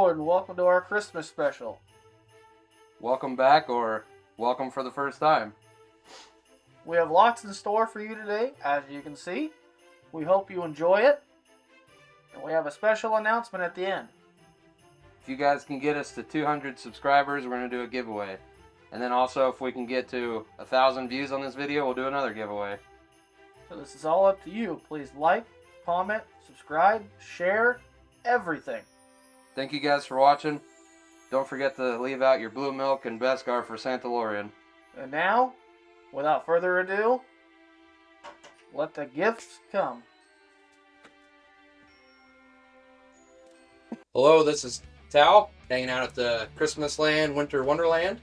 Hello and welcome to our Christmas special. Welcome back, or welcome for the first time. We have lots in store for you today, as you can see. We hope you enjoy it. And we have a special announcement at the end. If you guys can get us to 200 subscribers, we're going to do a giveaway. And then also, if we can get to 1,000 views on this video, we'll do another giveaway. So this is all up to you. Please like, comment, subscribe, share, everything. Thank you guys for watching. Don't forget to leave out your blue milk and Beskar for Santa Lorian. And now, without further ado, let the gifts come. Hello, this is Tal, hanging out at the Christmas Land Winter Wonderland.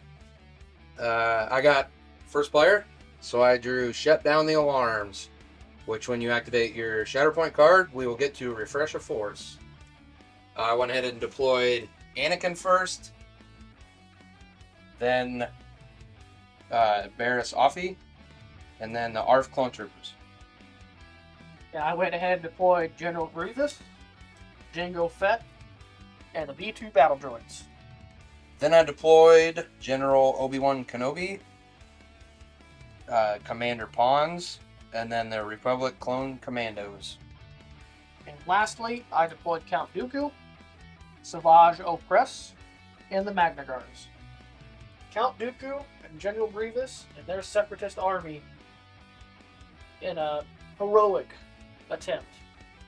I got first player, so I drew Shut Down the Alarms, which when you activate your Shatterpoint card, we will get to refresh a force. I went ahead and deployed Anakin first, then Barriss Offee, and then the ARF Clone Troopers. Yeah, I went ahead and deployed General Grievous, Jango Fett, and the B-2 battle droids. Then I deployed General Obi-Wan Kenobi, Commander Pons, and then the Republic Clone Commandos. And lastly, I deployed Count Dooku, Savage Opress, and the Magna Guards. Count Dooku and General Grievous and their separatist army in a heroic attempt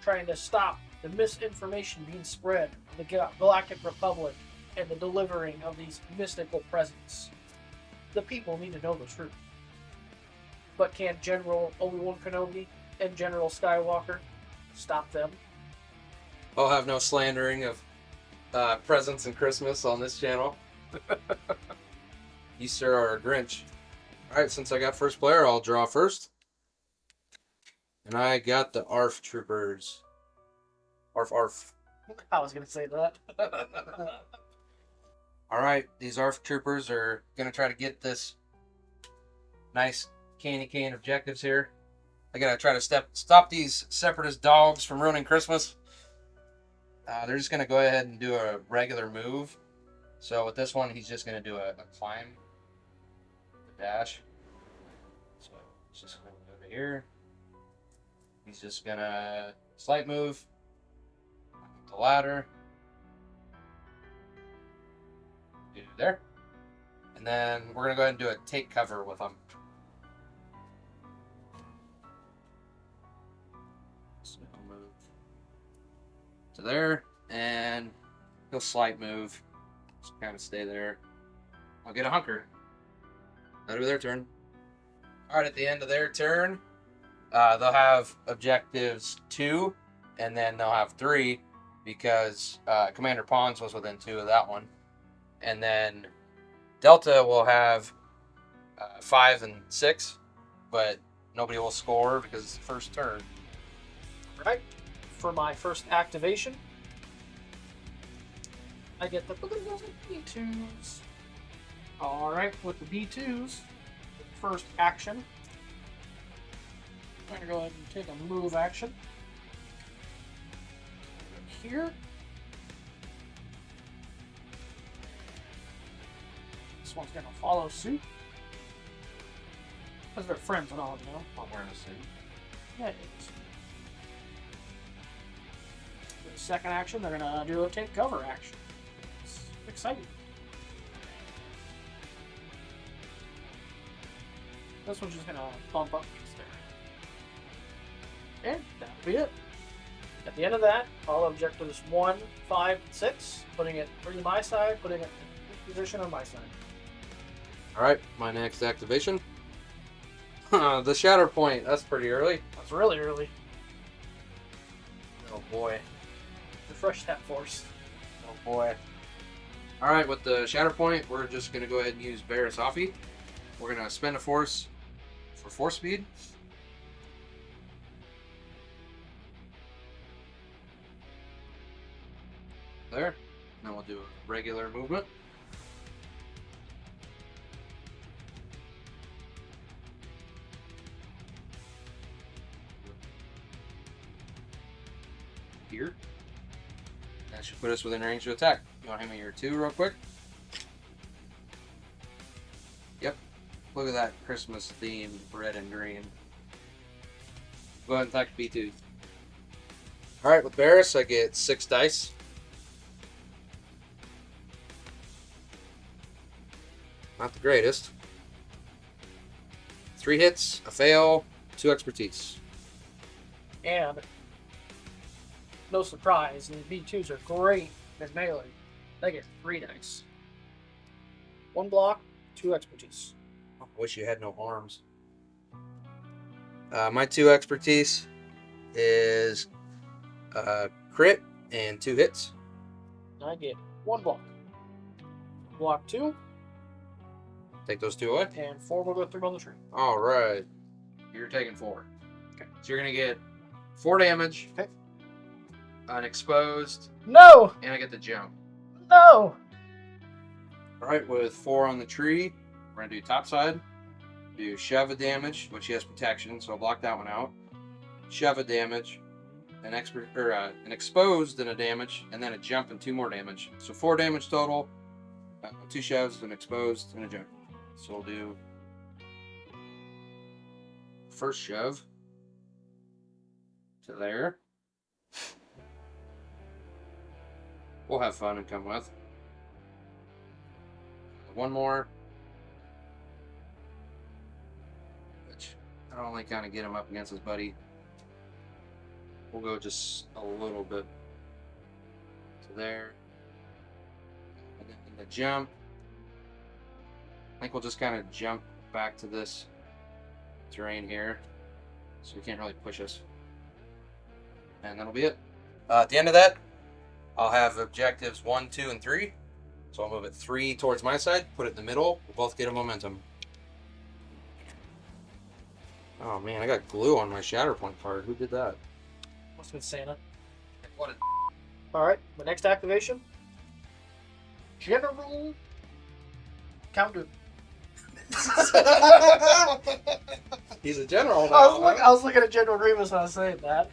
trying to stop the misinformation being spread of the Galactic Republic and the delivering of these mystical presents. The people need to know the truth. But can General Obi-Wan Kenobi and General Skywalker stop them? I'll have no slandering of presents and Christmas on this channel. You, sir, are a Grinch. Alright, since I got first player, I'll draw first. And I got the ARF Troopers. ARF. I was going to say that. Alright, these ARF Troopers are going to try to get this nice candy cane objectives here. I got to try to stop these separatist dogs from ruining Christmas. They're just going to go ahead and do a regular move. So with this one, he's just going to do a climb. The dash. So he's just going to go over here. He's just going to slight move. The ladder. Do there. And then we're going to go ahead and do a take cover with him. So he'll move to there, and he'll slight move. Just kind of stay there. I'll get a hunker. That'll be their turn. Alright, at the end of their turn, they'll have objectives 2, and then they'll have 3, because Commander Pons was within 2 of that one. And then Delta will have 5 and 6, but nobody will score because it's the first turn. Right. For my first activation, I get the B2s. Alright, with the B2s, first action, I'm going to go ahead and take a move action. Here. This one's going to follow suit. Because they're friends and all, you know? I'm wearing a suit. Yeah, it is. For the second action, they're going to do a take cover action. It's exciting. This one's just going to bump up these there. And that'll be it. At the end of that, all objectives 1, 5, and 6, putting it on my side, putting it in position on my side. Alright, my next activation. The Shatterpoint, that's pretty early. That's really early. Oh boy. Refresh that force. Oh boy. Alright, with the Shatterpoint, we're just going to go ahead and use Barriss Offee. We're going to spend a force for force speed. There. Then we'll do a regular movement. Here. That should put us within range to attack. You want to hand me your 2 real quick? Yep. Look at that Christmas theme, red and green. Go ahead and attack B2. Alright, with Barris, I get 6 dice. Not the greatest. 3 hits, a fail, 2 expertise. And no surprise, the B2s are great as melee. They get 3 dice. 1 block, 2 expertise. I wish you had no arms. My 2 expertise is crit and 2 hits. I get 1 block. Block 2. Take those 2 away. And 4 will go through on the tree. Alright. You're taking 4. Okay. So you're going to get 4 damage. Okay. Unexposed. No! And I get the jump. No! Alright, with 4 on the tree, we're going to do top side. Do shove a damage, which he has protection, so I'll block that one out. Shove a damage, an exposed and a damage, and then a jump and 2 more damage. So 4 damage total, 2 shoves, an exposed, and a jump. So we'll do first shove to there. We'll have fun and come with. 1 more. Which I only kind of get him up against his buddy. We'll go just a little bit to there. And then the jump. I think we'll just kind of jump back to this terrain here. So he can't really push us. And that'll be it. At the end of that, I'll have objectives 1, 2, and 3. So I'll move it 3 towards my side, put it in the middle. We'll both get a momentum. Oh man, I got glue on my Shatterpoint card. Who did that? Must have been Santa. What a... Alright, the next activation. General Count Dooku. He's a general now. I was looking at General Grievous when I was saying that.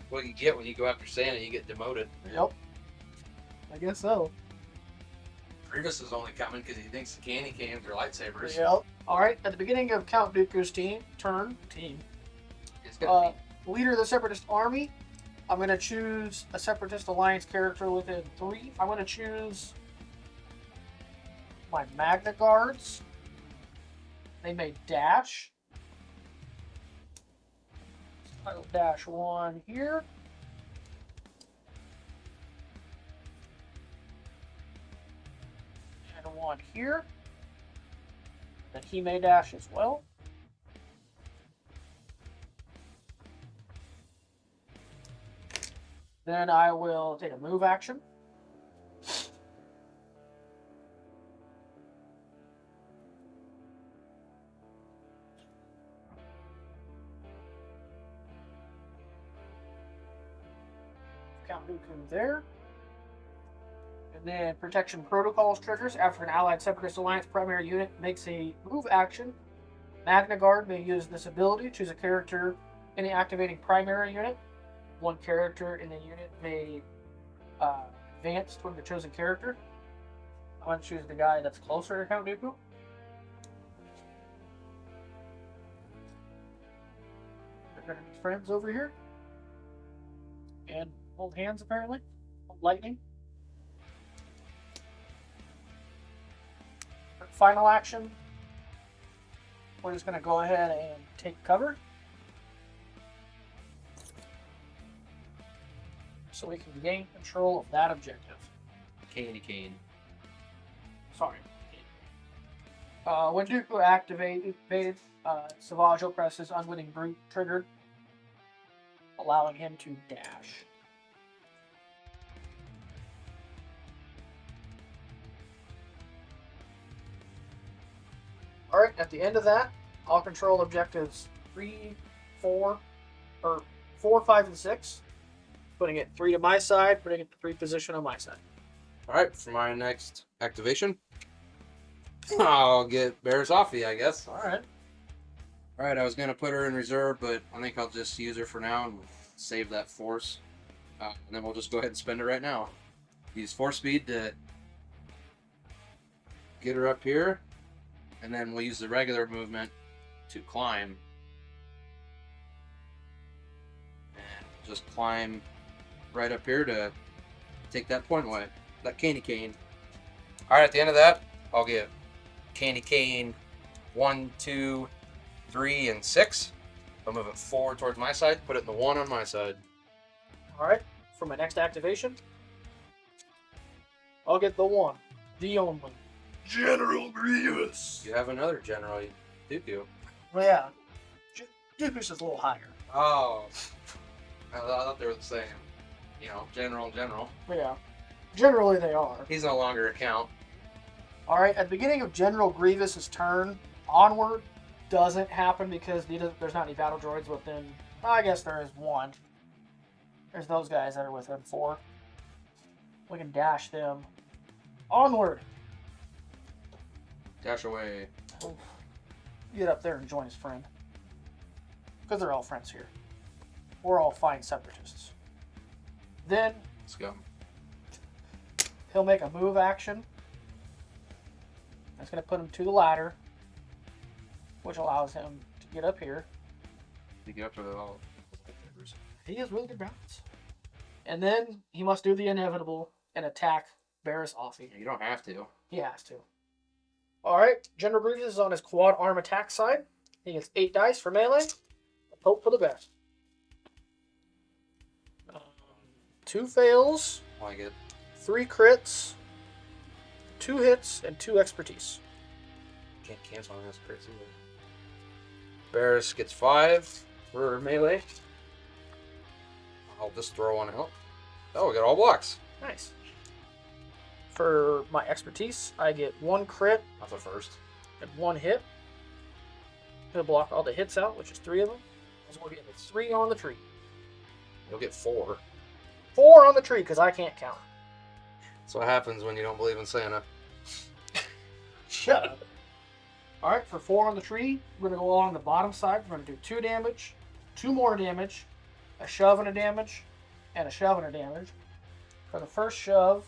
What you get when you go after Santa, you get demoted. Yep. I guess so. Grievous is only coming because he thinks the candy cans are lightsabers. Yep. Alright, at the beginning of Count Dooku's turn, leader of the Separatist Army, I'm going to choose a Separatist Alliance character within 3. I'm going to choose my Magna Guards. They may dash. I'll dash 1 here. And 1 here. Then he may dash as well. Then I will take a move action. Count Dooku there. And then Protection Protocols triggers after an allied Separatist Alliance primary unit makes a move action. Magna Guard may use this ability. Choose a character in the activating primary unit. 1 character in the unit may advance toward the chosen character. I'm going to choose the guy that's closer to Count Dooku. They're going to be friends over here. And hold hands, apparently. Hold lightning. Final action. We're just going to go ahead and take cover. So we can gain control of that objective. Candy cane. Sorry. When Dooku activated, Savage Opress's Unwitting Brute triggered, allowing him to dash. Alright, at the end of that, I'll control objectives 3, 4, 5, and 6. Putting it 3 to my side, putting it to 3 position on my side. Alright, for my next activation, I'll get Bear's Offie, I guess. Alright. Alright, I was going to put her in reserve, but I think I'll just use her for now and save that force. And then we'll just go ahead and spend it right now. Use 4 speed to get her up here, and then we'll use the regular movement to climb. And just climb right up here to take that point away. That candy cane. Alright, at the end of that, I'll get candy cane 1, 2, 3, and 6. I'll move it forward towards my side, put it in the 1 on my side. Alright, for my next activation, I'll get the 1. The only. General Grievous. You have another General Dooku. Well, yeah. Dooku's is a little higher. Oh. I thought they were the same. You know, General. Yeah. Generally they are. He's no longer a count. Alright, at the beginning of General Grievous's turn, onward doesn't happen because there's not any battle droids within. I guess there is 1. There's those guys that are within 4. We can dash them. Onward! Dash away. Oof. Get up there and join his friend. Because they're all friends here. We're all fine separatists. Then Let's go. he'll make a move action. That's going to put him to the ladder, which allows him to get up here. To get up to the all. He has really good balance. And then he must do the inevitable and attack Barriss Offee. You don't have to. He has to. Alright, General Grievous is on his quad arm attack side. He gets 8 dice for melee. Hope for the best. 2 fails, Like it. 3 crits, 2 hits, and 2 expertise. Can't cancel on this crits either. Barriss gets 5 for melee. I'll just throw one out. Oh, we got all blocks. Nice. For my expertise, I get 1 crit That's a first. and 1 hit. Gonna block all the hits out, which is 3 of them. So we'll get 3 on the tree. You'll get 4. 4 on the tree, because I can't count. That's what happens when you don't believe in Santa. Shut up. Alright, for 4 on the tree, we're going to go along the bottom side. We're going to do 2 damage, 2 more damage, a shove and a damage, and a shove and a damage. For the first shove,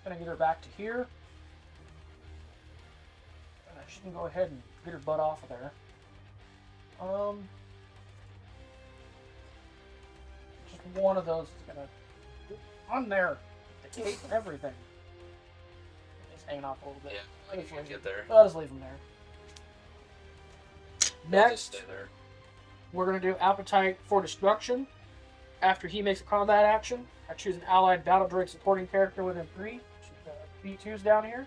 I'm going to get her back to here. She can go ahead and get her butt off of there. Just one of those is going to... On there. The cape and everything. It's hanging off a little bit. Yeah, you can't get there. I'll just leave them there. They'll just Next, stay there. we're going to do Appetite for Destruction. After he makes a combat action, I choose an allied battle droid supporting character within 3. B2's down here.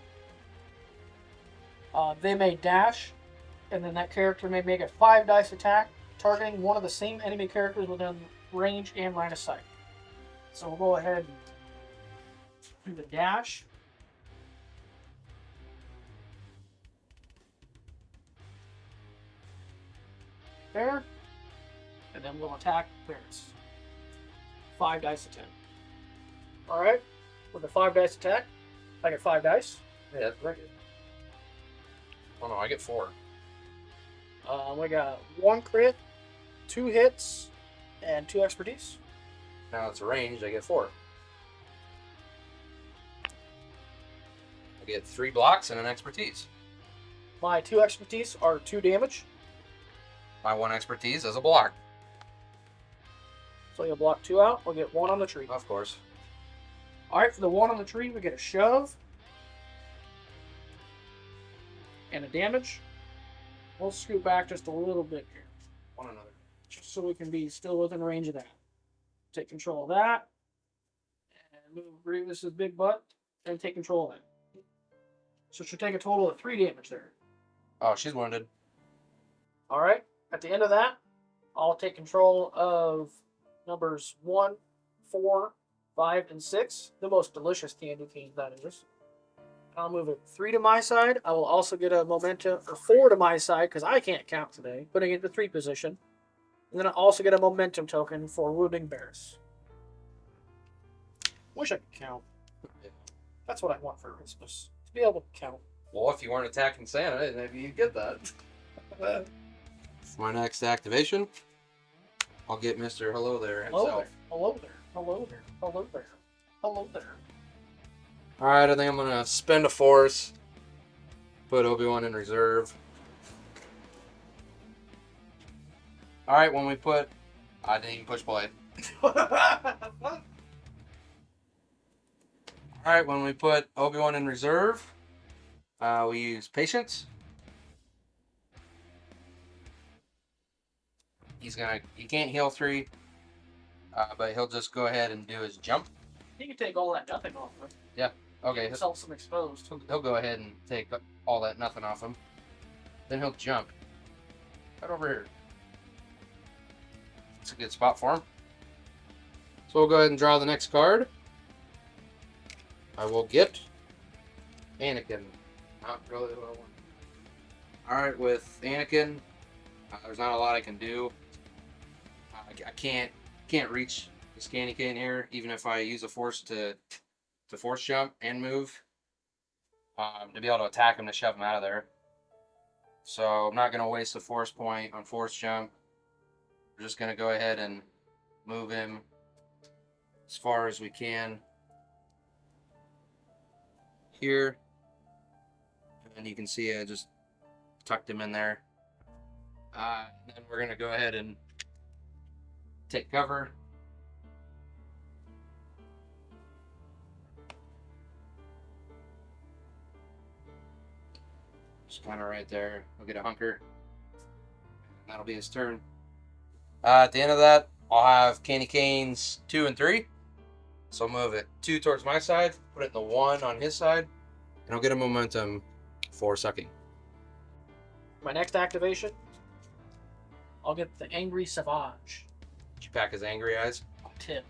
They may dash, and then that character may make a 5 dice attack, targeting one of the same enemy characters within range and line of sight. So we'll go ahead and do the dash. There. And then we'll attack Barriss. 5 dice attack. Alright. With the 5 dice attack, I get 5 dice. Yeah, that's pretty good. Oh no, I get 4. We got 1 crit, 2 hits, and 2 expertise. Now it's ranged, I get 4. I get 3 blocks and an expertise. My 2 expertise are 2 damage. My 1 expertise is a block. So you'll block 2 out. We'll get 1 on the tree. Of course. Alright, for the 1 on the tree, we get a shove. And a damage. We'll scoot back just a little bit here. One another. Just so we can be still within range of that. Take control of that. And move Grievous's big butt. And take control of that. So she'll take a total of 3 damage there. Oh, she's wounded. Alright, at the end of that, I'll take control of numbers 1, 4, 5, and 6. The most delicious candy canes, that is. I'll move it 3 to my side. I will also get a momentum, or 4 to my side, because I can't count today, putting it in the 3 position. And then I also get a momentum token for wounding Barriss. Wish I could count. That's what I want for Christmas. To be able to count. Well, if you weren't attacking Santa, maybe you'd get that. For my next activation, I'll get Mr. Hello There Hello himself. there. Hello there. Hello Hello there. Hello there. Hello there. Alright, I think I'm gonna spend a force. Put Obi-Wan in reserve. Alright, when we put... I didn't even push play. Alright, when we put Obi-Wan in reserve, we use patience. He can't heal 3, but he'll just go ahead and do his jump. He can take all that nothing off him. Yeah, okay. Get himself some exposed. He'll go ahead and take all that nothing off him. Then he'll jump. Right over here. It's a good spot for him. So we'll go ahead and draw the next card. I will get Anakin. Not really what I want. Alright, with Anakin, there's not a lot I can do. I can't reach the Anakin in here, even if I use a force to force jump and move. To be able to attack him to shove him out of there. So I'm not going to waste a force point on force jump. We're just going to go ahead and move him as far as we can here. And you can see I just tucked him in there. Then we're going to go ahead and take cover. Just kind of right there. We'll get a hunker. And that'll be his turn. At the end of that, I'll have candy canes 2 and 3. So I'll move it 2 towards my side, put it in the 1 on his side, and I'll get a momentum for sucking. My next activation, I'll get the Angry Savage. Did you pack his angry eyes? 10. I'm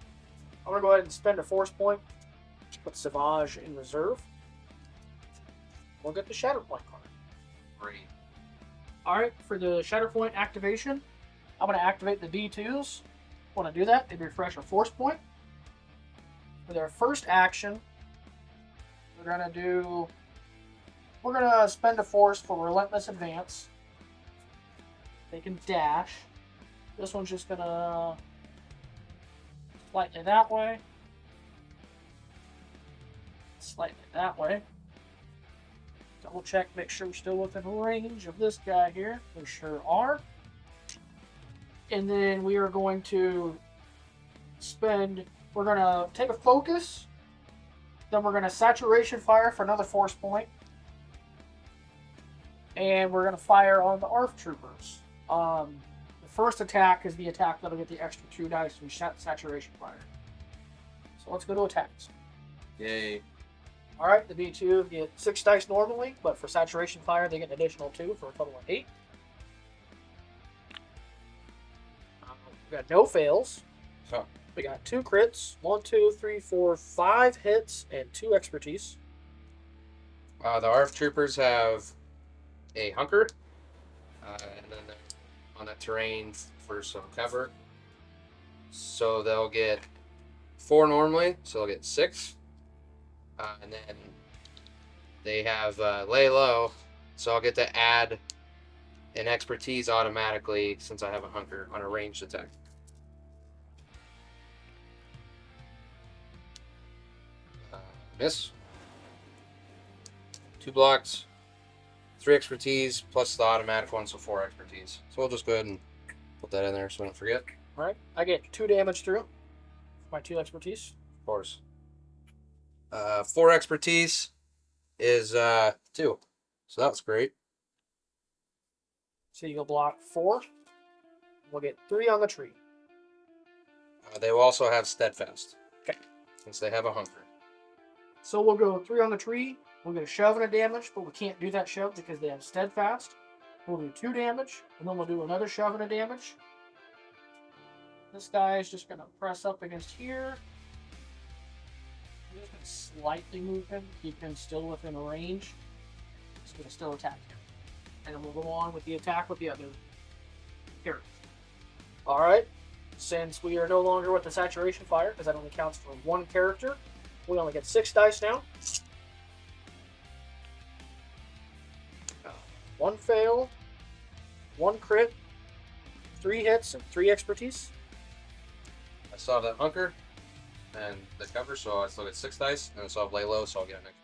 going to go ahead and spend a force point. Put Savage in reserve. We'll get the Shatterpoint card. Great. Alright, for the Shatterpoint activation, I'm going to activate the D2s. When I do that, they refresh a force point. For their first action, we're going to spend a force for Relentless Advance. They can dash. This one's just going to slightly that way. Slightly that way. Double check, make sure we're still within range of this guy here. We sure are. And then we are going to we're going to take a focus. Then we're going to saturation fire for another force point. And we're going to fire on the ARF troopers. The first attack is the attack that'll get the extra 2 dice from saturation fire. So let's go to attacks. Yay. Alright, the B2 get 6 dice normally, but for saturation fire they get an additional 2 for a total of 8. We got no fails. So We got 2 crits, 1, 2, 3, 4, 5 hits, and 2 expertise. the ARF troopers have a hunker, and then they're on that terrain for some cover. So they'll get 4 normally, so they'll get 6. And then they have lay low, so I'll get to add an expertise automatically since I have a hunker on a ranged attack. Miss. 2 blocks, 3 expertise, plus the automatic one, so 4 expertise. So we'll just go ahead and put that in there so we don't forget. Alright, I get 2 damage through my 2 expertise. Of course. 4 expertise is 2. So that was great. So you go block 4. We'll get 3 on the tree. They will also have steadfast. Okay. Since they have a hunker. So we'll go 3 on the tree. We'll get a shove and a damage, but we can't do that shove because they have steadfast. We'll do 2 damage, and then we'll do another shove and a damage. This guy is just going to press up against here. I'm just going to slightly move him, keep him still within range. He's going to still attack him. And then we'll go on with the attack with the other character. Alright, since we are no longer with the saturation fire, because that only counts for 1 character, we only get 6 dice now. 1 fail, 1 crit, 3 hits, and 3 expertise. I saw that hunker. and the cover, so I still get 6 dice, and I still have lay low, so I'll get an extra.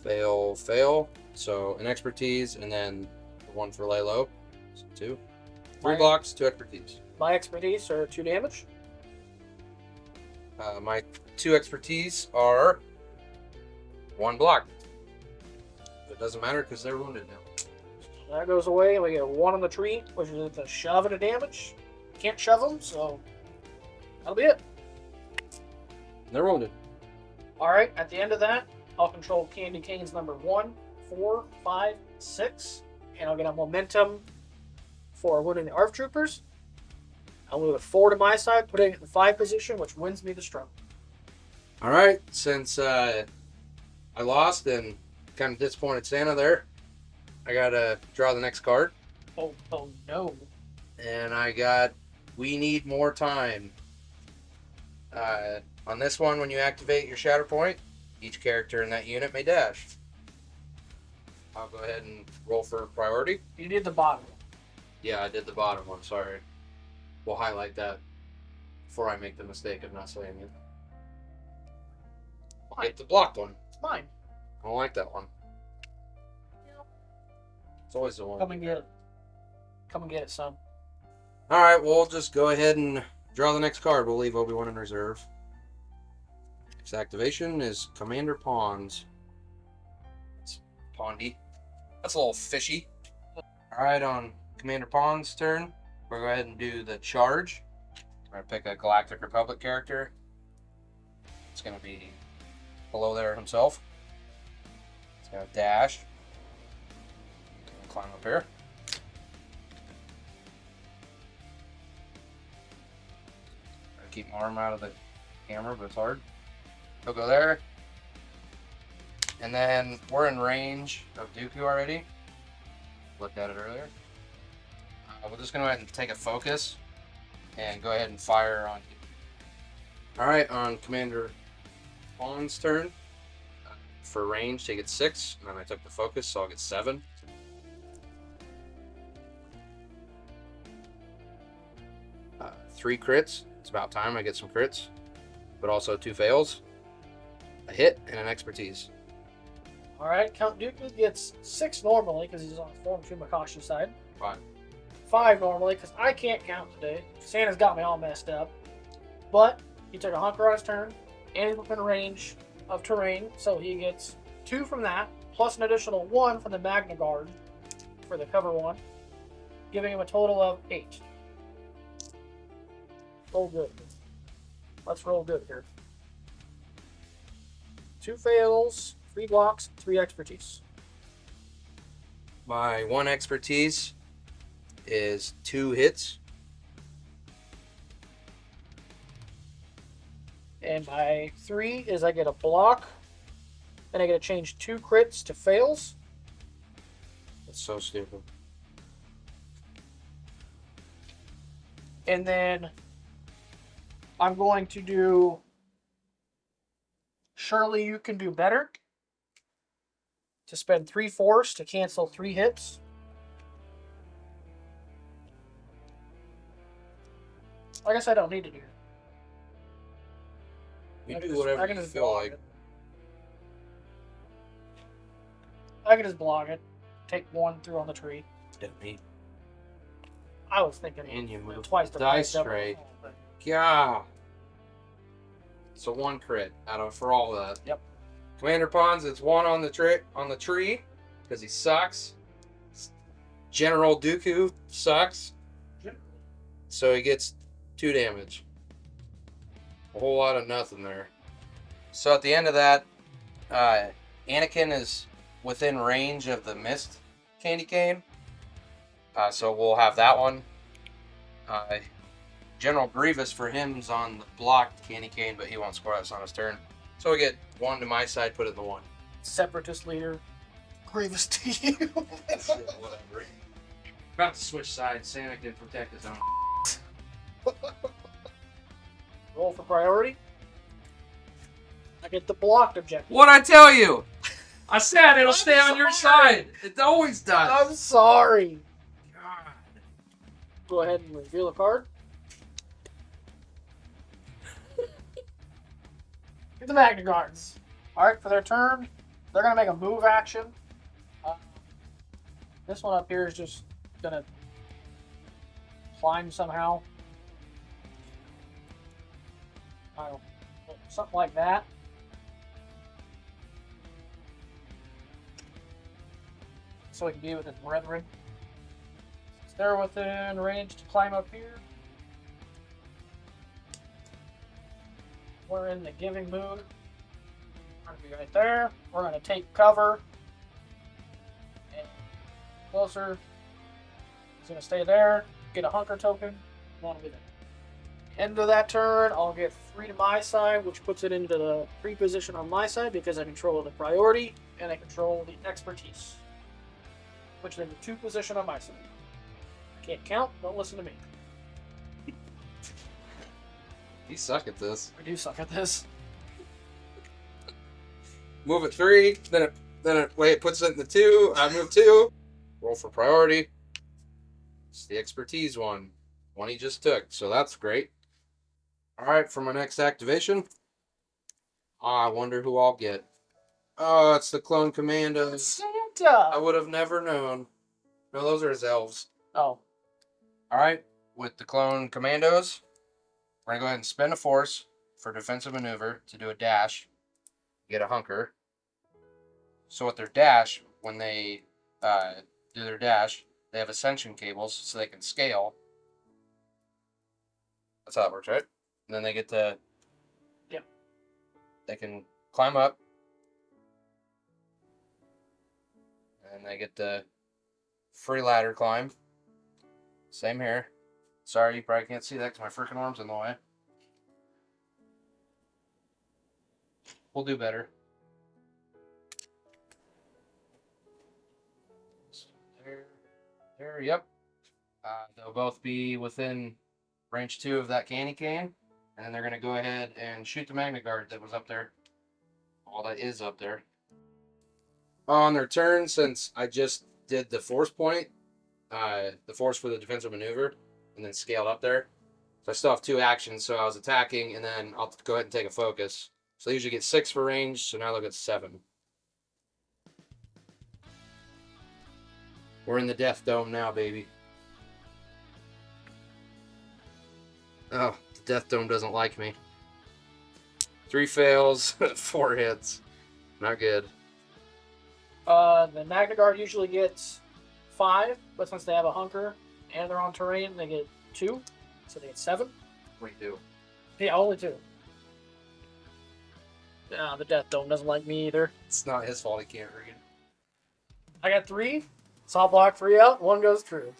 Fail, fail. So an expertise, and then the 1 for lay low. So 2. 3 blocks, 2 expertise. My expertise are 2 damage. My 2 expertise are 1 block. It doesn't matter because they're wounded now. That goes away, and we get 1 on the tree, which is the shove and a damage. Can't shove them, so that'll be it. They're wounded. Alright, at the end of that, I'll control Candy Cane's number 1, 4, 5, 6, and I'll get a momentum for wounding the ARF troopers. I'll move it 4 to my side, putting it in the 5 position, which wins me the struggle. Alright, since I lost and kind of disappointed Santa there, I gotta draw the next card. Oh no. And I got We Need More Time. On this one, when you activate your Shatterpoint, each character in that unit may dash. I'll go ahead and roll for priority. You did the bottom. Yeah, I did the bottom one, sorry. We'll highlight that before I make the mistake of not saying it. I'll get the blocked one. It's mine. I don't like that one. It's always the one. Come and get it. Come and get it, son. Alright, we'll just go ahead and draw the next card. We'll leave Obi-Wan in reserve. His activation is Commander Pawns. It's Pondy. That's a little fishy. Alright, on Commander Pawns' turn, we'll go ahead and do the charge. We're going to pick a Galactic Republic character. It's going to be below there himself. It's going to dash. Climb up here. Gotta keep my arm out of the camera, but it's hard. He'll go there. And then we're in range of Dooku already. Looked at it earlier. We're just going to go ahead and take a focus and go ahead and fire on Dooku. Alright, on Commander Pawn's turn. For range, he gets 6. And then I took the focus, so I'll get 7. 3 crits. It's about time I get some crits. But also 2 fails. A hit and an expertise. Alright, Count Dooku gets 6 normally because he's on Form 2 Makashi's side. 5. 5 normally because I can't count today. Santa's got me all messed up. But he took a hunker on his turn and he's within range of terrain, so he gets 2 from that, plus an additional 1 from the Magna Guard for the cover 1, giving him a total of 8. Roll good. Let's roll good here. 2 fails, 3 blocks, 3 expertise. My 1 expertise is 2 hits. And my 3 is I get a block, and I get to change 2 crits to fails. That's so stupid. And then I'm going to do Surely You Can Do Better to spend 3 force to cancel 3 hits. I guess I don't need to do it. You do whatever you feel like. I can just block it. Take 1 through on the tree. Hit me. I was thinking And you move twice the dice price straight. Yeah. So 1 crit out of for all that. Yep. Commander Pawns, it's 1 on the tree because he sucks. General Dooku sucks. So he gets 2 damage. A whole lot of nothing there. So at the end of that, Anakin is within range of the missed candy cane. So we'll have that one. General Grievous for him is on the blocked candy cane, but he won't score us on his turn. So we get 1 to my side, put it in the 1. Separatist leader. Grievous to you. Whatever. About to switch sides. Santa can protect his own. Roll for priority. I get the blocked objective. What'd I tell you? I said it'll stay on your side. It always does. I'm sorry. God. Go ahead and reveal a card. the Magna Guards. Alright, for their turn, they're going to make a move action. This one up here is just going to climb somehow. I don't know, something like that. So we can be with his brethren. Since they're within range to climb up here, we're in the giving mood. We're going to be right there. We're going to take cover. And closer. He's going to stay there. Get a hunker token. Want to be there. End of that turn, I'll get 3 to my side, which puts it into the free position on my side because I control the priority and I control the expertise. Which is the 2 position on my side. I can't count, don't listen to me. You suck at this. I do suck at this. Move it 3, then it puts it in the 2. I move 2. Roll for priority. It's the expertise one he just took, so that's great. Alright, for my next activation, I wonder who I'll get. Oh, it's the Clone Commandos. Santa! I would have never known. No, those are his elves. Oh. Alright, with the Clone Commandos, we're going to go ahead and spend a force for defensive maneuver to do a dash, get a hunker. So with their dash, when they do their dash, they have ascension cables so they can scale. That's how it works, right? And then they get to... Yep. They can climb up. And they get the free ladder climb. Same here. Sorry, you probably can't see that because my freaking arm's in the way. We'll do better. There, yep. They'll both be within range 2 of that candy cane. And then they're going to go ahead and shoot the Magna Guard that was up there. All that is up there. On their turn, since I just did the force point, the force for the defensive maneuver, and then scaled up there. So I still have 2 actions, so I was attacking, and then I'll go ahead and take a focus. So they usually get 6 for range, so now they'll get 7. We're in the Death Dome now, baby. Oh, the Death Dome doesn't like me. 3 fails, 4 hits. Not good. The Magna Guard usually gets 5, but since they have a hunker and they're on terrain, they get 2. So they get 7. What do you do? Yeah, only 2. The Death Dome doesn't like me either. It's not his fault he can't read. I got 3. So I'll block 3 out. 1 goes through.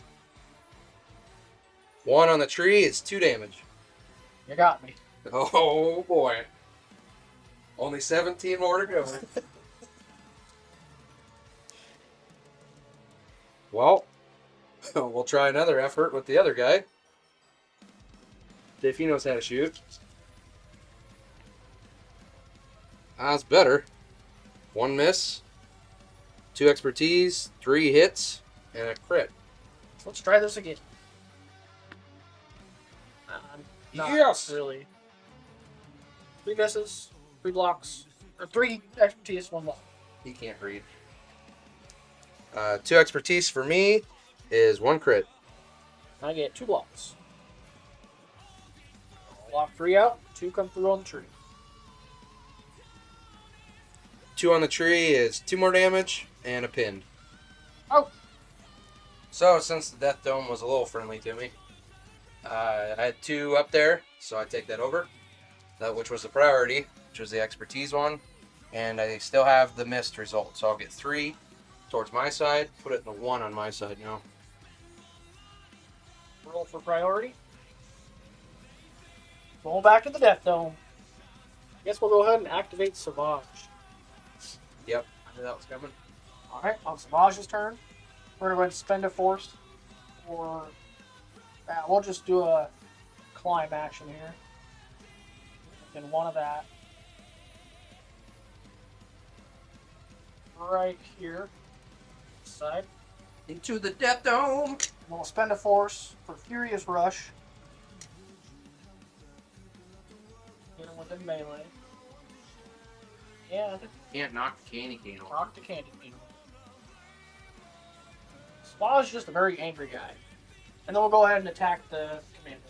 1 on the tree is 2 damage. You got me. Oh boy. Only 17 more to go. Well, we'll try another effort with the other guy. If he knows how to shoot. That's better. 1 miss, 2 expertise, 3 hits, and a crit. Let's try this again. Not Yes! really. 3 misses, 3 blocks, or 3 expertise, 1 block. He can't read. 2 expertise for me is 1 crit. I get 2 blocks. Block 3 out, 2 come through on the tree. 2 on the tree is 2 more damage and a pinned. Oh! So, since the Death Dome was a little friendly to me, I had 2 up there, so I take that over. That which was the priority, which was the expertise one. And I still have the missed result, so I'll get 3 towards my side, put it in the 1 on my side now. Roll for priority. Going back to the Death Dome. Guess we'll go ahead and activate Savage. Yep, I knew that was coming. Alright, on Savage's turn, we're going to spend a force for... we'll just do a climb action here. And 1 of that. Right here. Side. Into the Death Dome! We'll spend a force for Furious Rush. Get him within melee. Yeah, Can't knock the candy cane off. knock the candy cane. Savage is just a very angry guy. And then we'll go ahead and attack the commandos.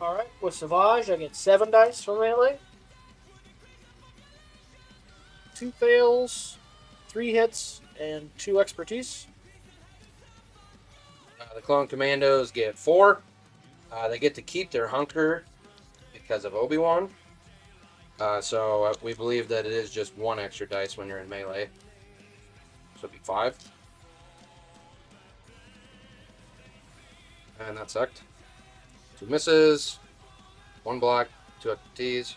Alright, with Savage, I get 7 dice for melee. 2 fails, 3 hits, and 2 expertise. The clone commandos get 4. They get to keep their hunker because of Obi-Wan. So we believe that it is just 1 extra dice when you're in melee. So it'd be 5. And that sucked. 2 misses, 1 block, 2 expertise.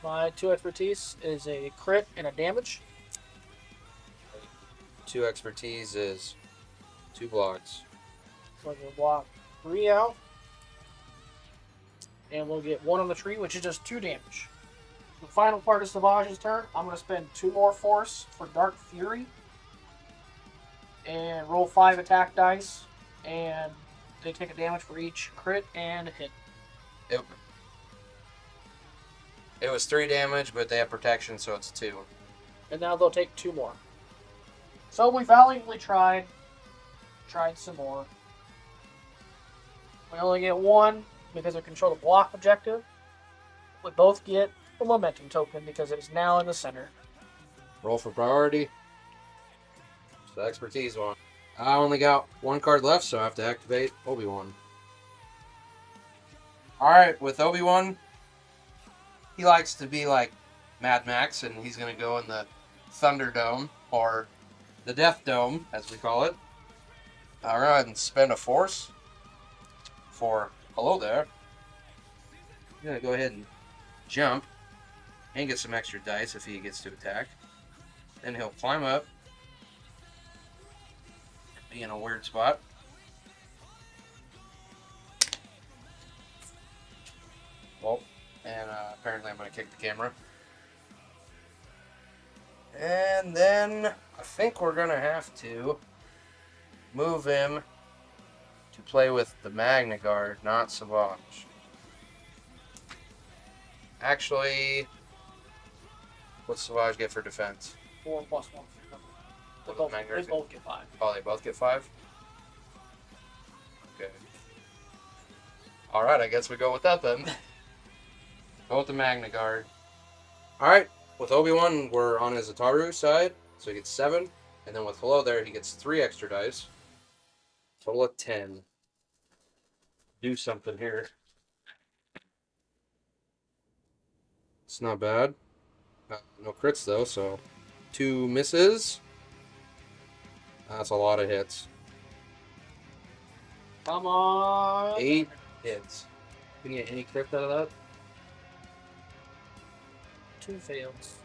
My 2 expertise is a crit and a damage. 2 expertise is 2 blocks. So I'm going to block 3 out. And we'll get 1 on the tree, which is just 2 damage. The final part of Savage's turn, I'm going to spend 2 more force for Dark Fury. And roll 5 attack dice. And they take a damage for each crit and hit. It was 3 damage, but they have protection, so it's 2. And now they'll take 2 more. So we valiantly tried some more. We only get 1 because we control the block objective. We both get a momentum token because it is now in the center. Roll for priority. It's the expertise one. I only got 1 card left, so I have to activate Obi-Wan. Alright, with Obi-Wan, he likes to be like Mad Max, and he's going to go in the Thunderdome, or the Death Dome, as we call it. I'll go ahead and spend a force for hello there. I'm going to go ahead and jump and get some extra dice if he gets to attack. Then he'll climb up, be in a weird spot. Well, and apparently I'm going to kick the camera. And then I think we're going to have to move him to play with the Magna Guard, not Savage. Actually, what's Savage get for defense? 4 plus 1. They both get 5. Oh, they both get 5? Okay. Alright, I guess we go with that then. Go with the Magna Guard. Alright, with Obi-Wan, we're on his Ataru side, so he gets 7. And then with Hello there, he gets 3 extra dice. Total of 10. Do something here. It's not bad. No crits though, so 2 misses. That's a lot of hits. Come on. 8 hits. Can you get any crit out of that? 2 fails.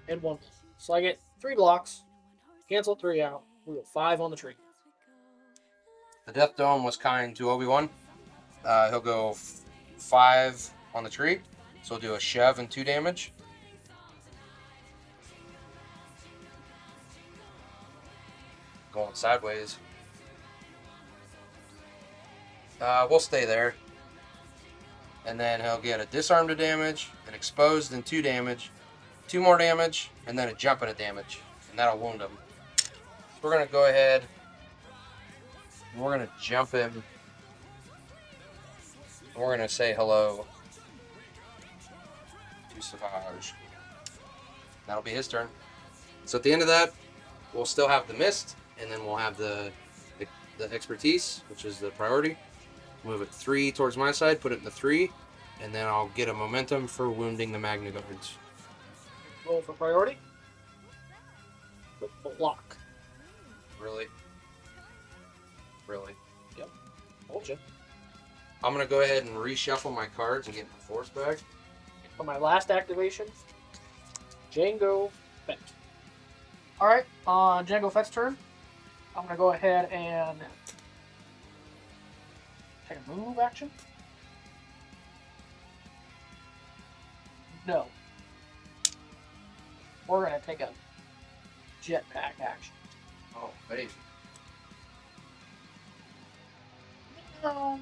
And 1. So I get 3 blocks. Cancel 3 out. We go 5 on the tree. The Death Dome was kind to Obi-Wan. He'll go 5 on the tree. So he'll do a shove and 2 damage. Going sideways. We'll stay there. And then he'll get a disarm to damage, an exposed and 2 damage, 2 more damage, and then a jump and a damage. And that'll wound him. So we're going to go ahead and we're going to jump him. And we're going to say hello to Savage. That'll be his turn. So at the end of that, we'll still have the mist, and then we'll have the expertise, which is the priority. Move it 3 towards my side, put it in the 3, and then I'll get a momentum for wounding the Magna Guards. Roll for priority. With block. Really? Really? Yep. Told you. I'm going to go ahead and reshuffle my cards and get my force back. For my last activation, Jango Fett. Alright, on Jango Fett's turn, I'm going to go ahead and take a move action. No. We're going to take a jetpack action. Oh, baby. No.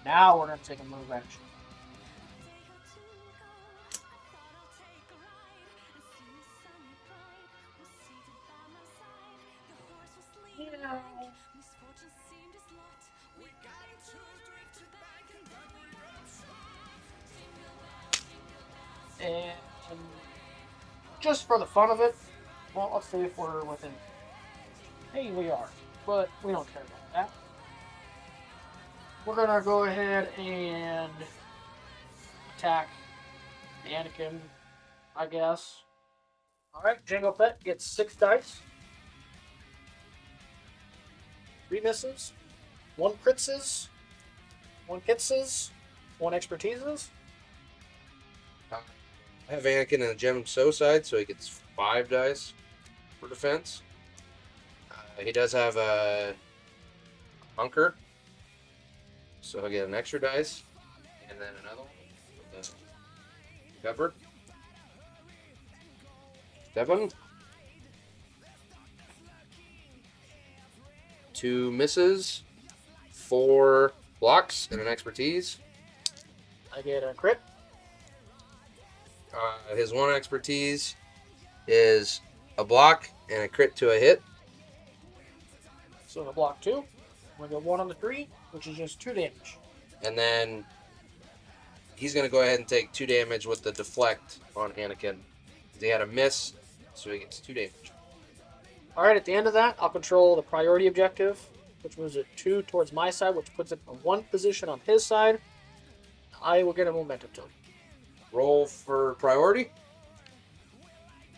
Now we're going to take a move action. Yeah. And just for the fun of it, well, let's see if we're within. Hey, we are, but we don't care about that. We're gonna go ahead and attack Anakin, I guess. Alright, Jango Fett gets 6 dice. 3 misses, 1 critses, 1 hitses, 1 expertises. I have Anakin in the Gem So side, so he gets 5 dice for defense. He does have a hunker, so he'll get an extra dice, and then another one with the cover. 7. 2 misses, 4 blocks, and an expertise. I get a crit. His 1 expertise is a block and a crit to a hit. So the block 2. We go 1 on the 3, which is just 2 damage. And then he's going to go ahead and take 2 damage with the deflect on Anakin. He had a miss, so he gets 2 damage. Alright, at the end of that, I'll control the priority objective, which moves it 2 towards my side, which puts it in 1 position on his side. I will get a momentum token. Roll for priority.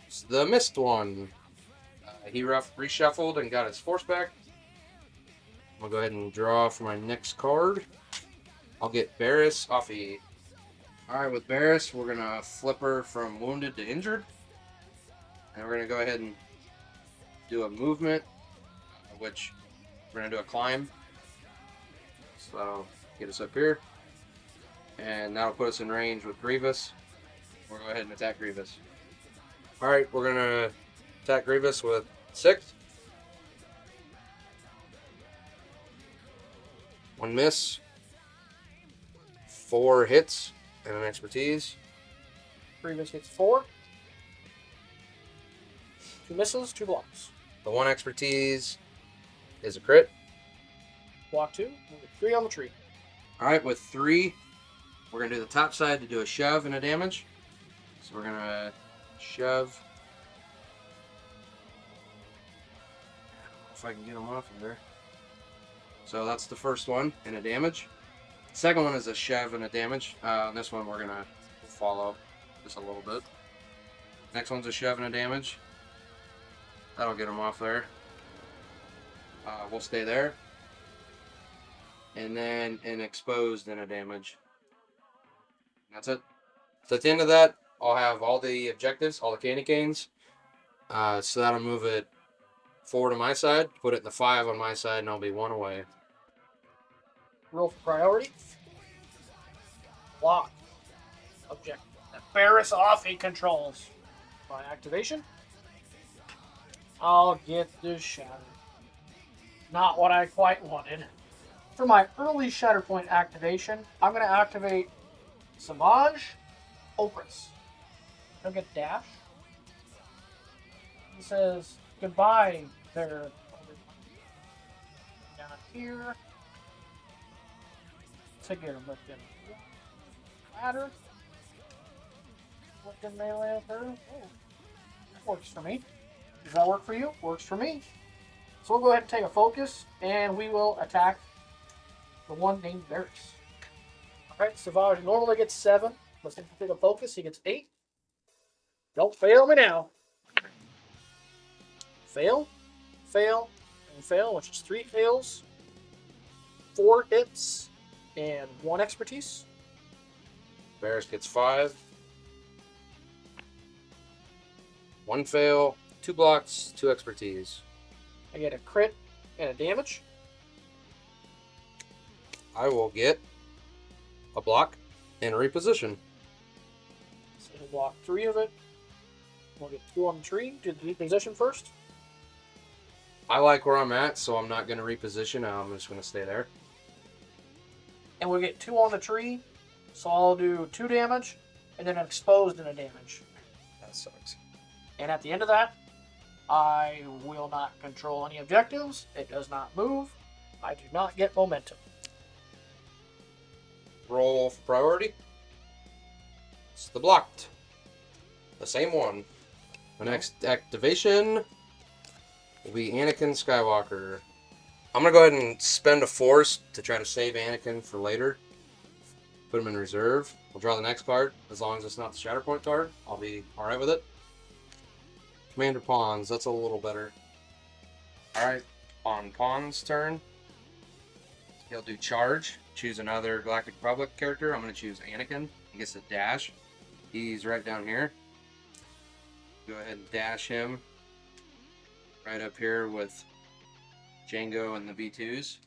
It's the missed one. He reshuffled and got his force back. I'll go ahead and draw for my next card. I'll get Barris off E. Alright, with Barris, we're going to flip her from wounded to injured. And we're going to go ahead and do a movement, which we're going to do a climb. So that'll get us up here. And that'll put us in range with Grievous. We'll go ahead and attack Grievous. Alright, we're going to attack Grievous with 6. 1 miss. 4 hits and an expertise. Grievous gets 4. 2 misses, 2 blocks. The 1 expertise is a crit. Block 2, 3 on the tree. Alright, with 3, we're going to do the top side to do a shove and a damage. So we're going to shove. I don't know if I can get them off of there. So that's the first one and a damage. Second one is a shove and a damage. This one we're going to follow just a little bit. Next one's a shove and a damage. That'll get them off there. We'll stay there. And then an exposed and a damage. That's it. So at the end of that, I'll have all the objectives, all the candy canes. So that'll move it 4 to my side, put it in the 5 on my side, and I'll be 1 away. Roll for priority. Block. Objective. That Barris off he controls. By activation. I'll get this Shatter. Not what I quite wanted. For my early Shatterpoint activation, I'm going to activate Savage Opress. He'll get dash. He says, goodbye there. Down here. To get him with him. Ladder. What can melee through? Oh, that works for me. Does that work for you? Works for me. So we'll go ahead and take a focus, and we will attack the one named Barris. Alright, Savage normally gets 7. Let's take a focus. He gets 8. Don't fail me now. Fail, fail, and fail, which is 3 fails, 4 hits, and 1 expertise. Barris gets 5. 1 fail, 2 blocks, 2 expertise. I get a crit and a damage. I will get a block and a reposition. So we'll block 3 of it. We'll get 2 on the tree. Do the reposition first. I like where I'm at, so I'm not going to reposition. I'm just going to stay there. and we'll get 2 on the tree. So I'll do 2 damage, and then exposed in a damage. That sucks. And at the end of that, I will not control any objectives. It does not move. I do not get momentum. Roll for priority. It's the blocked. The same one. The next activation will be Anakin Skywalker. I'm going to go ahead and spend a force to try to save Anakin for later. Put him in reserve. We'll draw the next card. As long as it's not the Shatterpoint card, I'll be alright with it. Commander Pawns, that's a little better. Alright, on Pawns' turn, he'll do charge. Choose another Galactic Republic character. I'm going to choose Anakin. He gets a dash. He's right down here. Go ahead and dash him right up here with Jango and the B2s.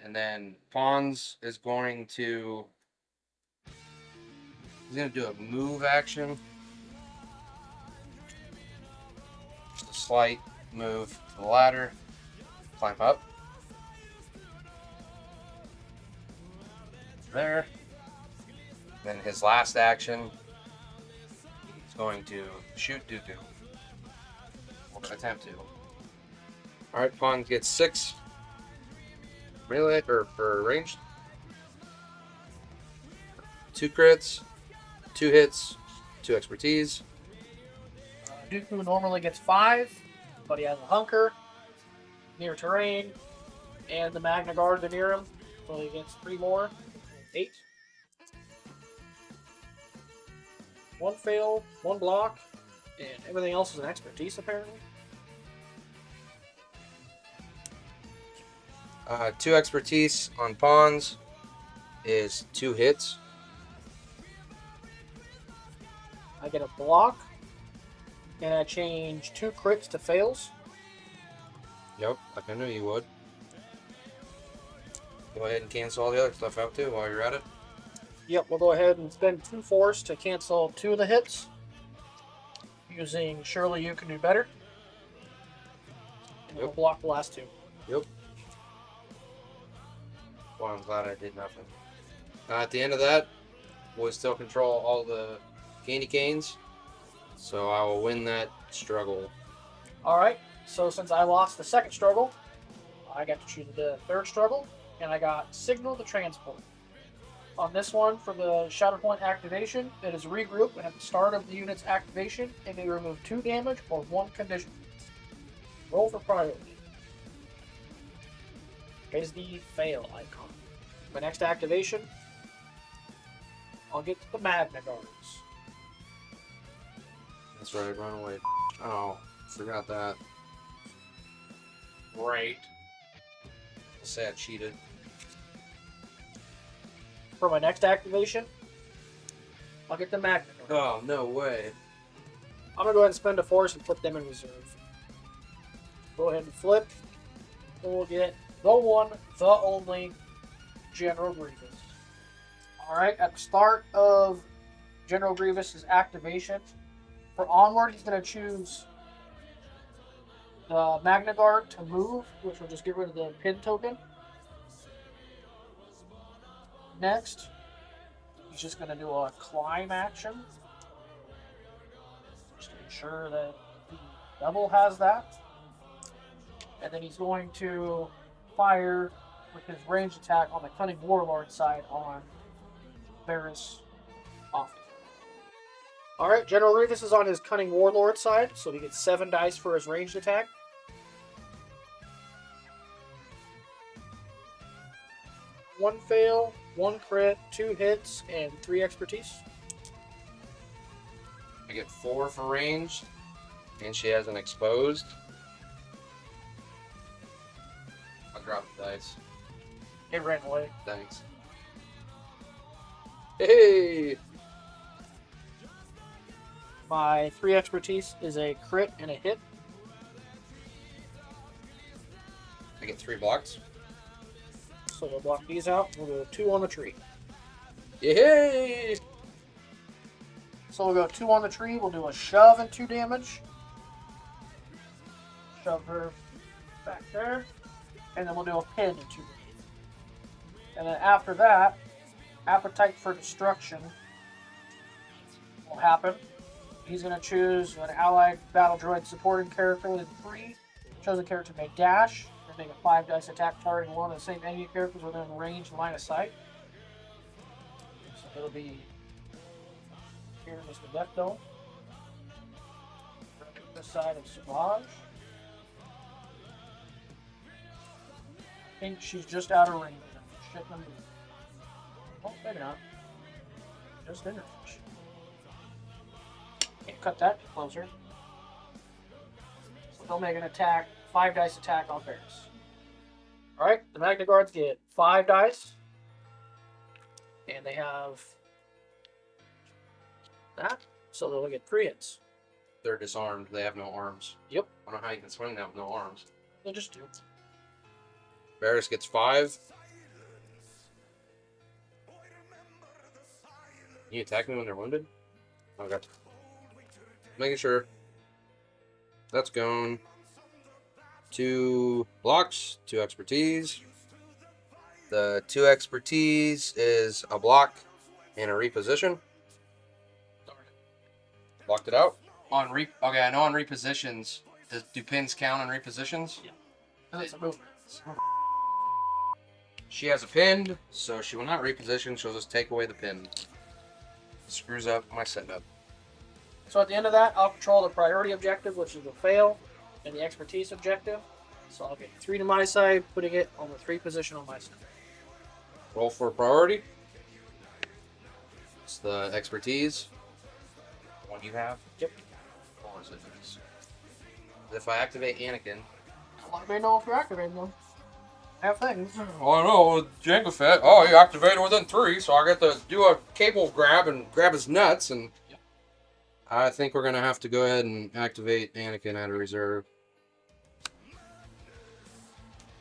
And then Pawns is going to... He's going to do a move action. Just a slight move to the ladder. Climb up. There. Then his last action, he's going to shoot Dooku. Or attempt to. Alright, Pawn gets 6 melee or for ranged. 2 crits, 2 hits, 2 expertise. Dooku normally gets 5, but he has a hunker, near terrain, and the Magna Guard near him, so he gets 3 more. 8. 1 fail, 1 block, and everything else is an expertise apparently. 2 expertise on Pawns is 2 hits. I get a block, and I change 2 crits to fails. Yep, like I knew you would. Go ahead and cancel all the other stuff out too while you're at it. Yep, we'll go ahead and spend 2 force to cancel 2 of the hits. Using Surely You Can Do Better. And we'll block the last 2. Yep. Well, I'm glad I did nothing. At the end of that, we'll still control all the candy canes. So I will win that struggle. Alright, so since I lost the second struggle, I got to choose the third struggle, and I got Signal to Transport. On this one, for the Shatterpoint activation, it is regroup, and at the start of the unit's activation, it may remove 2 damage or 1 condition. Roll for priority. Here's the fail icon. My next activation, I'll get to the Magna Guards. That's right, run away. Oh, forgot that. Great. I'll say I cheated. For my next activation, I'll get the Magna Guards. Oh, no way. I'm going to go ahead and spend a force and put them in reserve. Go ahead and flip, and we'll get the one, the only General Grievous. Alright, at the start of General Grievous' activation, for onward, he's going to choose the Magna Guard to move, which will just get rid of the pin token. Next, he's just going to do a climb action, just to ensure that the double has that. And then he's going to fire with his ranged attack on the Cunning Warlord side on Varys off. Alright, General Grievous is on his Cunning Warlord side, so he gets 7 dice for his ranged attack. One fail, 1 crit, 2 hits, and 3 expertise. I get 4 for ranged, and she has an exposed. I'll drop the dice. It ran away. Thanks. Hey! My 3 expertise is a crit and a hit. I get 3 blocks. So we'll block these out. We'll go 2 on the tree. Yay! So we'll go 2 on the tree. We'll do a shove and 2 damage. Shove her back there. And then we'll do a pin and 2 damage. And then after that, Appetite for Destruction will happen. He's going to choose an allied battle droid supporting character within 3. Chosen character may dash and make a 5 dice attack targeting one of the same enemy characters within range and line of sight. So it'll be here is the Death Dome. This side of Savage. I think she's just out of range. Shit number. Oh, maybe not. Just in range. Can't cut that closer. So they'll make an attack, 5 dice attack on Bears. Alright, the Magna Guards get 5 dice. And they have that. So they'll get 3 hits. They're disarmed. They have no arms. Yep. I don't know how you can swing them with no arms. They just do. Varys gets 5. Can you attack me when they're wounded? Okay. Making sure. That's gone. 2 blocks, 2 expertise. The 2 expertise is a block and a reposition. Blocked it out. Okay, I know on repositions. Do pins count on repositions? Yeah. That's a movement. She has a pin, so she will not reposition. She'll just take away the pin. Screws up my setup. So at the end of that, I'll control the priority objective, which is the fail, and the expertise objective. So I'll get 3 to my side, putting it on the 3 position on my side. Roll for priority. It's the expertise. The one you have? Yep. Or is it? If I activate Anakin. Let me know if you're activating them. I have things. Oh, I know. With Jango Fett. Oh, he activated within 3, so I get to do a cable grab and grab his nuts. And yep. I think we're going to have to go ahead and activate Anakin out of reserve.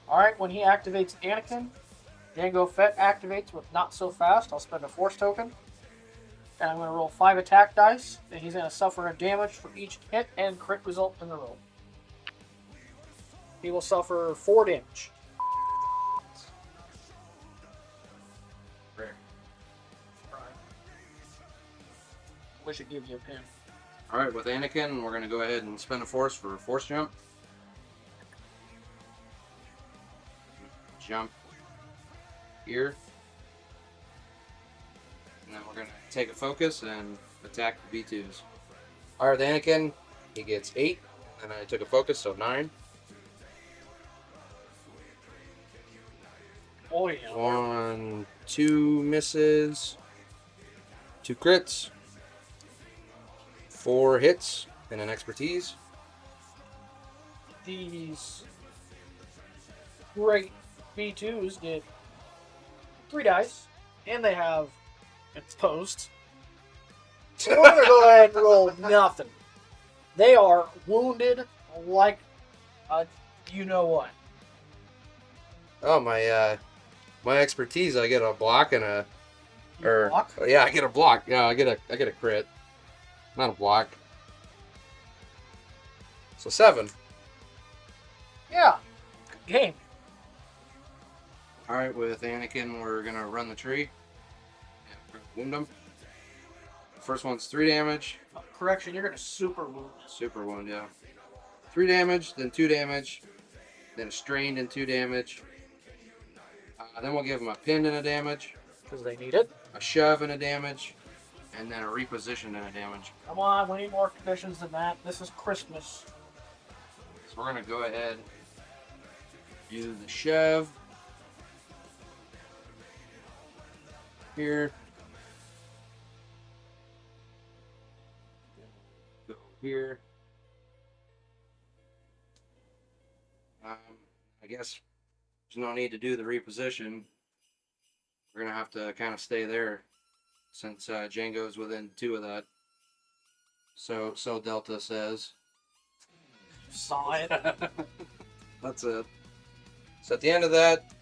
Alright, when he activates Anakin, Jango Fett activates with Not So Fast. I'll spend a Force token. And I'm going to roll 5 attack dice. And he's going to suffer a damage for each hit and crit result in the roll. He will suffer 4 damage. Rare. Wish it gives you a pin. Alright, with Anakin, we're going to go ahead and spend a Force for a Force jump. Jump here. And then we're going to take a focus and attack the B2s. Alright, with Anakin, he gets 8. And I took a focus, so 9. Oh yeah. 1, 2 misses. 2 crits. 4 hits and an expertise. These great B2s get 3 dice, and they have exposed. So we're going to go ahead and roll nothing. They are wounded like a you-know-what. Oh, my expertise, I get a block and a... Block? Yeah, I get a block. Yeah, I get a crit. Not a block. So 7. Yeah. Good game. Alright, with Anakin, we're going to run the tree. And wound him. First one's 3 damage. Correction, you're going to super wound. Super wound, yeah. 3 damage, then 2 damage. Then a strained and 2 damage. Then we'll give him a pinned and a damage. Because they need it. A shove and a damage. And then a reposition and a damage. Come on, we need more conditions than that. This is Christmas. So we're going to go ahead do the shove. Here. Go here. I guess there's no need to do the reposition. We're going to have to kind of stay there since Django's within 2 of that. So Delta says. Saw it. That's it. So at the end of that,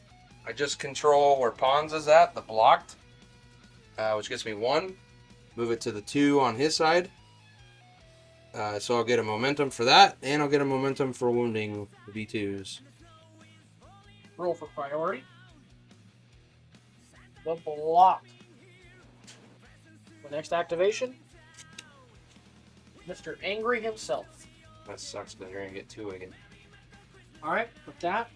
I just control where Pawns is at, the blocked, which gets me 1. Move it to the 2 on his side. So I'll get a momentum for that, and I'll get a momentum for wounding the B2s. Roll for priority. the block. The next activation, Mr. Angry himself. That sucks because you're gonna get 2 again. Alright, with that,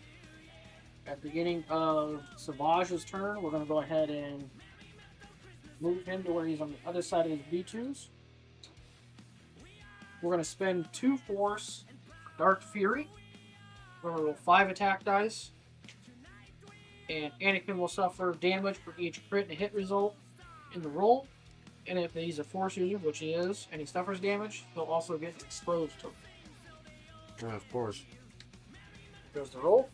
at the beginning of Savage's turn, we're going to go ahead and move him to where he's on the other side of his B2s. We're going to spend 2 Force Dark Fury. We're going to roll 5 attack dice. And Anakin will suffer damage for each crit and hit result in the roll. And if he's a Force user, which he is, and he suffers damage, he'll also get exposed token. Oh, of course. Goes the roll.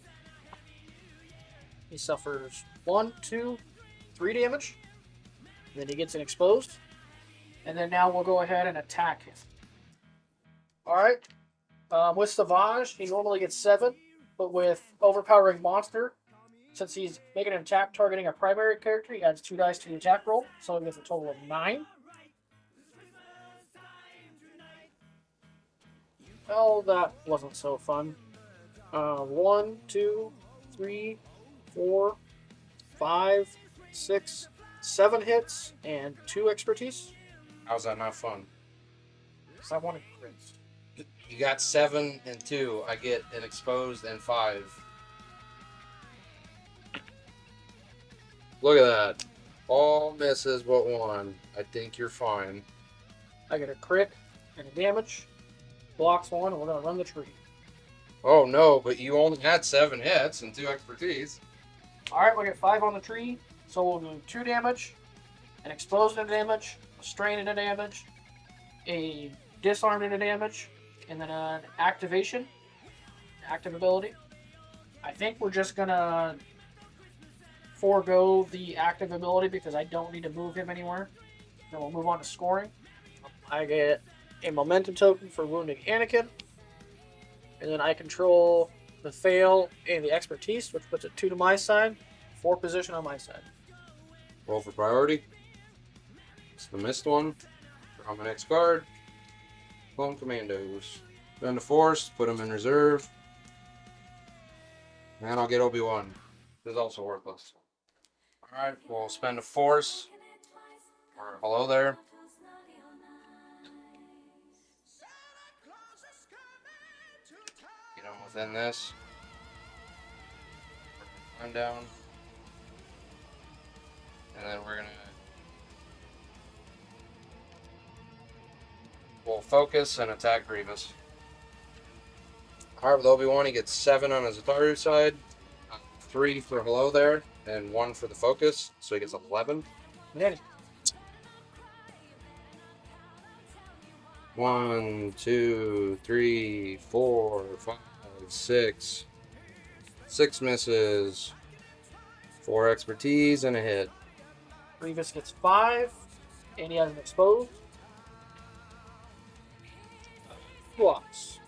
He suffers 1, 2, 3 damage. And then he gets an exposed. And then now we'll go ahead and attack him. Alright. With Savage, he normally gets 7. But with Overpowering Monster, since he's making an attack targeting a primary character, he adds 2 dice to the attack roll. So he gets a total of 9. Oh, that wasn't so fun. 1, 2, 3, 4, 5, 6, 7 hits, and 2 expertise. How's that not fun? Because I wanted crits. You got 7 and 2. I get an exposed and 5. Look at that. All misses but 1. I think you're fine. I get a crit and a damage. Blocks 1, and we're going to run the tree. Oh no, but you only had 7 hits and 2 expertise. Alright, we'll get 5 on the tree. So we'll do 2 damage, an exposed into damage, a strain into damage, a disarmed into damage, and then an activation. Active ability. I think we're just going to forego the active ability because I don't need to move him anywhere. Then we'll move on to scoring. I get a momentum token for wounding Anakin. And then I control the fail and the expertise, which puts it 2 to my side, 4 position on my side. Roll for priority. It's the missed one. Draw my next card. Clone Commandos. Spend a Force, put them in reserve. And I'll get Obi-Wan. This is also worthless. Alright, we'll spend a Force. Or hello there. Get them within this. Run down. And then we'll focus and attack Grievous. Alright, with Obi-Wan, he gets 7 on his Ataru side, 3 for hello there, and 1 for the focus, so he gets 11. Yeah. 1, 2, 3, 4, 5, 6. 6 misses. 4 expertise and a hit. Grievous gets 5, and he has an exposed. Blocks.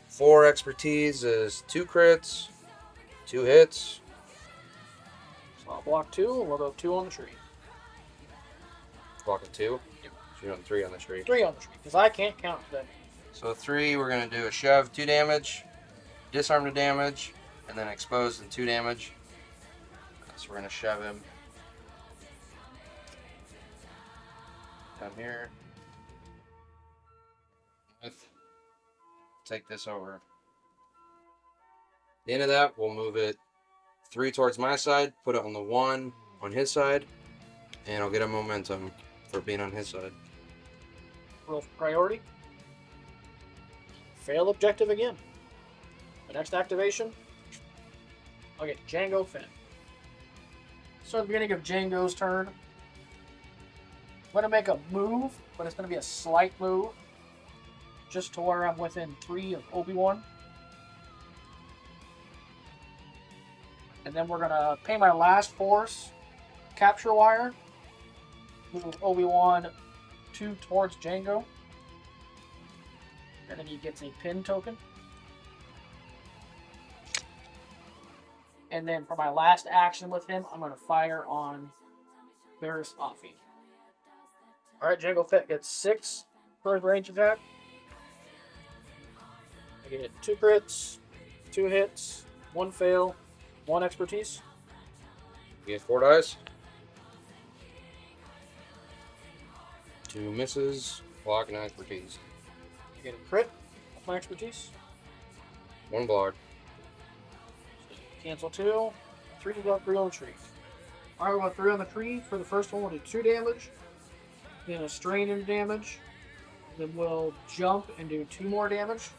4 expertise is 2 crits, 2 hits. So I'll block 2, and we'll go 2 on the tree. Block of 2. Yep. So you're doing 3 on the tree. 3 on the tree, because I can't count today. So 3, we're going to do a shove, 2 damage, disarm to damage, and then exposed and 2 damage. So we're going to shove him. Come here. Take this over. At the end of that, we'll move it 3 towards my side, put it on the 1 on his side, and I'll get a momentum for being on his side. Roll for priority. Fail objective again. The next activation, I'll get Jango Fett. So at the beginning of Jango's turn, I'm going to make a move, but it's going to be a slight move, just to where I'm within 3 of Obi-Wan. And then we're going to pay my last Force capture wire, move Obi-Wan 2 towards Jango, and then he gets a pin token. And then for my last action with him, I'm going to fire on Varys Offie. Alright, Jango Fett gets 6 for his range attack. I get 2 crits, 2 hits, 1 fail, 1 expertise. You get 4 dice. 2 misses, block, and expertise. You get a crit with my expertise. 1 block. Cancel 2. 3 to go 3 on the tree. Alright, we'll go 3 on the tree. For the first one, we'll do 2 damage. Then a strain into damage. Then we'll jump and do 2 more damage.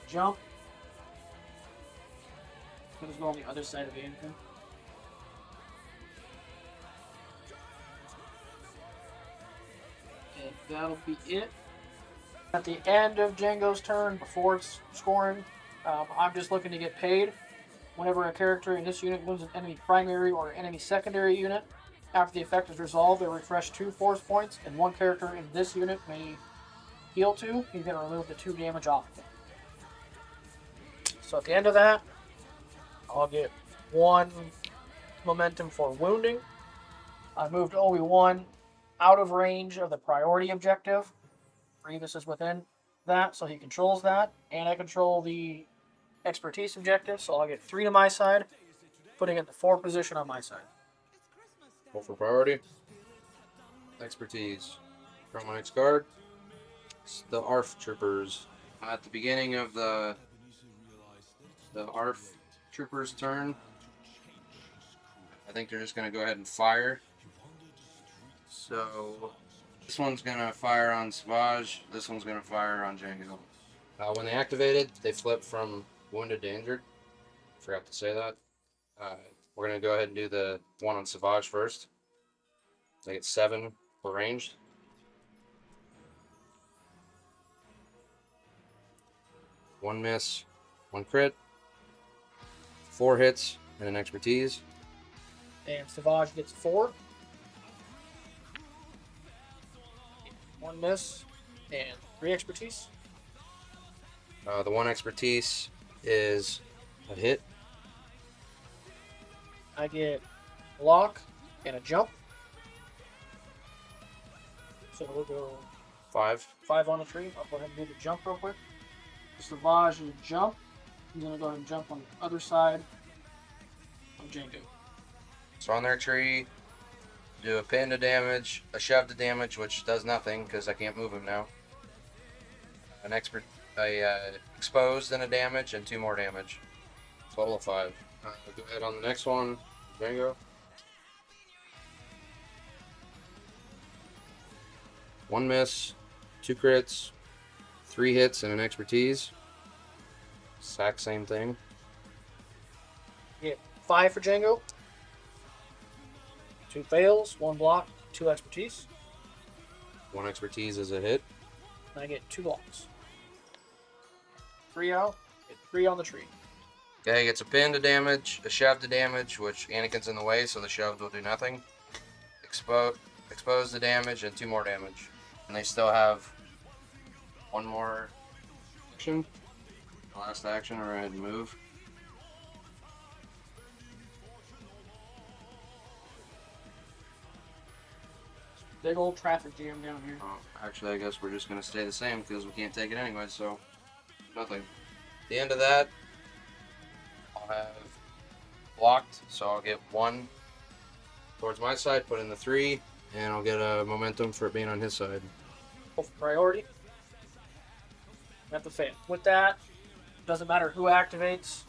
Jump. Let's go on the other side of the engine. And that'll be it. At the end of Django's turn, before it's scoring, I'm just looking to get paid. Whenever a character in this unit wins an enemy primary or enemy secondary unit, after the effect is resolved, they refresh 2 force points, and 1 character in this unit may heal 2. He's going to remove the 2 damage off of it. So at the end of that, I'll get 1 momentum for wounding. I moved Obi-Wan out of range of the priority objective. Grievous is within that, so he controls that. And I control the expertise objective, so I'll get 3 to my side, putting it in the 4 position on my side. Roll for priority. Expertise. Draw my next card. It's the ARF Troopers. At the beginning of the ARF Troopers' turn, I think they're just going to go ahead and fire. So this one's going to fire on Savage. This one's going to fire on Django. When they activated, they flip from wounded to injured. Forgot to say that. We're going to go ahead and do the one on Savage first. They get 7 for ranged. One miss, 1 crit, 4 hits, and an expertise. And Savage gets 4. 1 miss, and 3 expertise. The 1 expertise is a hit. I get block and a jump. So we'll go 5. 5 on the tree. I'll go ahead and do the jump real quick. Savage and jump. He's going to go ahead and jump on the other side of Django. So on their tree, do a pin to damage, a shove to damage, which does nothing because I can't move him now. Exposed and a damage, and 2 more damage. Total of 5. Go ahead on the next one, Django. 1 miss, 2 crits, 3 hits, and an expertise. Exact same thing. Yeah, 5 for Django. 2 fails, 1 block, 2 expertise. 1 expertise is a hit. And I get 2 blocks. 3 out, get 3 on the tree. Okay, gets a pin to damage, a shove to damage, which Anakin's in the way, so the shoves will do nothing. Expose the damage, and 2 more damage. And they still have 1 more action. Last action, or ahead and move. Big old traffic jam down here. Oh, actually, I guess we're just going to stay the same because we can't take it anyway, so nothing. At the end of that, I'll have blocked, so I'll get 1 towards my side, put in the 3, and I'll get a momentum for it being on his side. Roll for priority. At the fail. With that, doesn't matter who activates.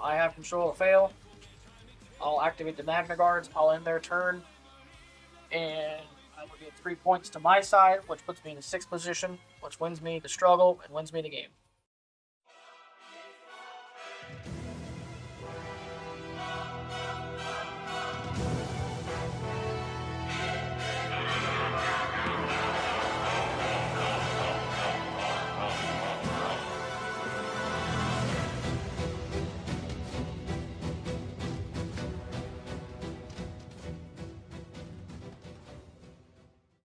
I have control of fail. I'll activate the Magna Guards. I'll end their turn. And I will get 3 points to my side, which puts me in the 6th position, which wins me the struggle and wins me the game.